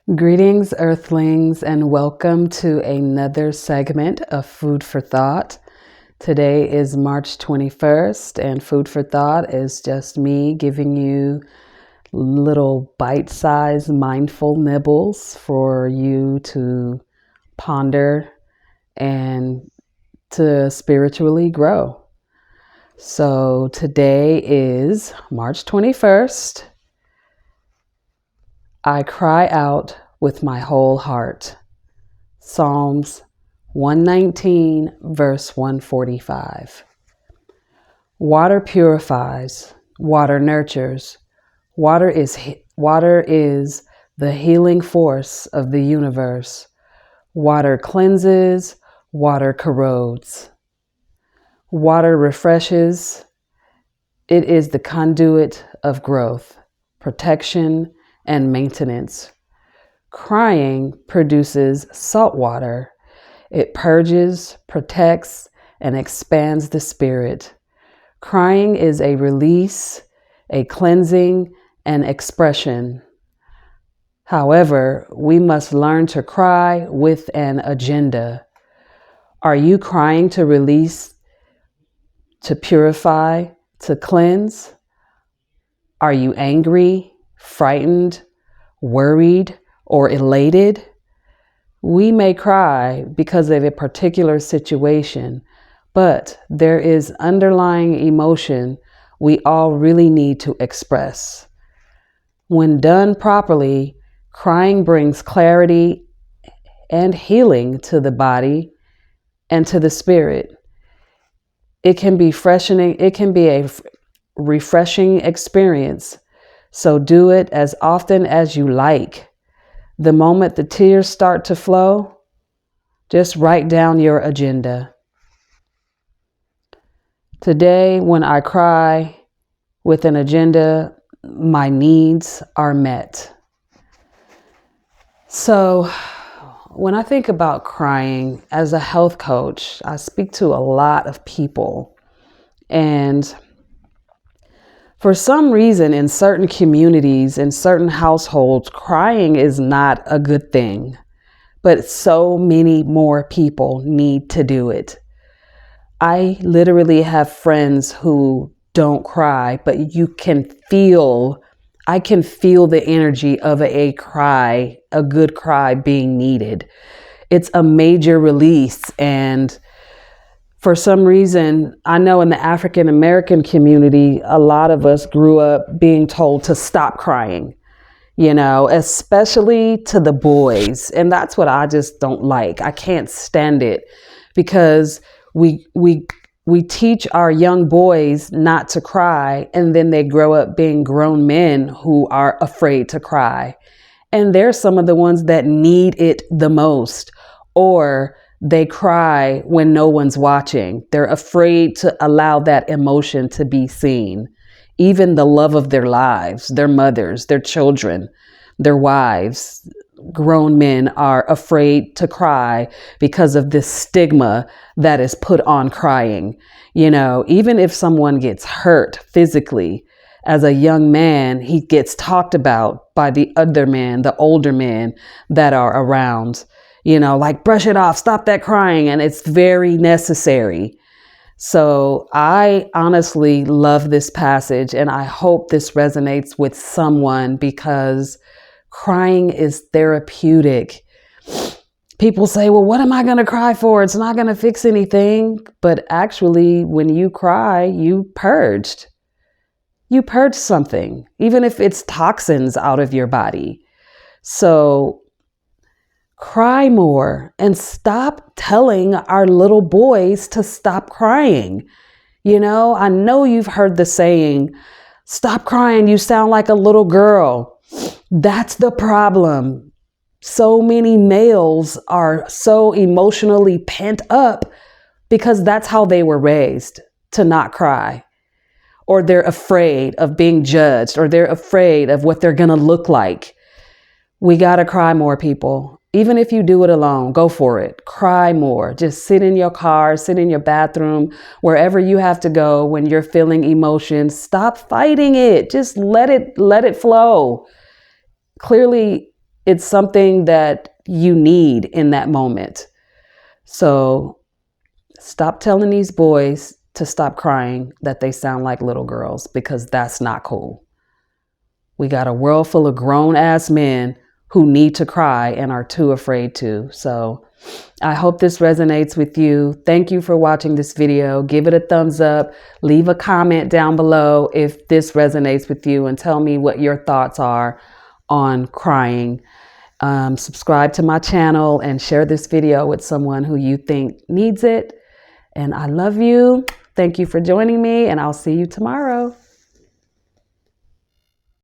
Greetings, Earthlings, and welcome to another segment of Food for Thought. Today is March 21st, and Food for Thought is just me giving you little bite-sized mindful nibbles for you to ponder and to spiritually grow. So today is March 21st. I cry out with my whole heart. Psalms 119, verse 145. Water purifies, water nurtures. Water is the healing force of the universe. Water cleanses, water corrodes. Water refreshes. It is the conduit of growth, protection, and maintenance. Crying produces salt water. It purges, protects, and expands the spirit. Crying is a release, a cleansing, and expression. However, we must learn to cry with an agenda. Are you crying to release, to purify, to cleanse? Are you angry, frightened, worried, or elated? We may cry because of a particular situation, but there is underlying emotion we all really need to express. When done properly, crying brings clarity and healing to the body and to the spirit. It can be a refreshing experience. So do it as often as you like. The moment the tears start to flow, just write down your agenda. Today, when I cry with an agenda, my needs are met. So when I think about crying as a health coach, I speak to a lot of people, and for some reason, in certain communities, in certain households, crying is not a good thing, but so many more people need to do it. I literally have friends who don't cry, but I can feel the energy of a cry, a good cry being needed. It's a major release, and for some reason, I know in the African American community, a lot of us grew up being told to stop crying, especially to the boys. And that's what I just don't like. I can't stand it because we teach our young boys not to cry, and then they grow up being grown men who are afraid to cry. And they're some of the ones that need it the most, or they cry when no one's watching. They're afraid to allow that emotion to be seen. Even the love of their lives, their mothers, their children, their wives, grown men are afraid to cry because of this stigma that is put on crying. Even if someone gets hurt physically, as a young man, he gets talked about by the other men, the older men that are around. Like brush it off, stop that crying. And it's very necessary. So I honestly love this passage, and I hope this resonates with someone because crying is therapeutic. People say, well, what am I going to cry for? It's not going to fix anything. But actually, when you cry, you purged something, even if it's toxins out of your body. So cry more and stop telling our little boys to stop crying. I know you've heard the saying, stop crying, you sound like a little girl. That's the problem. So many males are so emotionally pent up because that's how they were raised, to not cry. Or they're afraid of being judged, or they're afraid of what they're going to look like. We got to cry more, people. Even if you do it alone, go for it. Cry more. Just sit in your car, sit in your bathroom, wherever you have to go when you're feeling emotions. Stop fighting it. Just let it flow. Clearly, it's something that you need in that moment. So stop telling these boys to stop crying that they sound like little girls, because that's not cool. We got a world full of grown ass men who need to cry and are too afraid to. So I hope this resonates with you. Thank you for watching this video. Give it a thumbs up. Leave a comment down below if this resonates with you, and tell me what your thoughts are on crying. Subscribe to my channel and share this video with someone who you think needs it. And I love you. Thank you for joining me, and I'll see you tomorrow.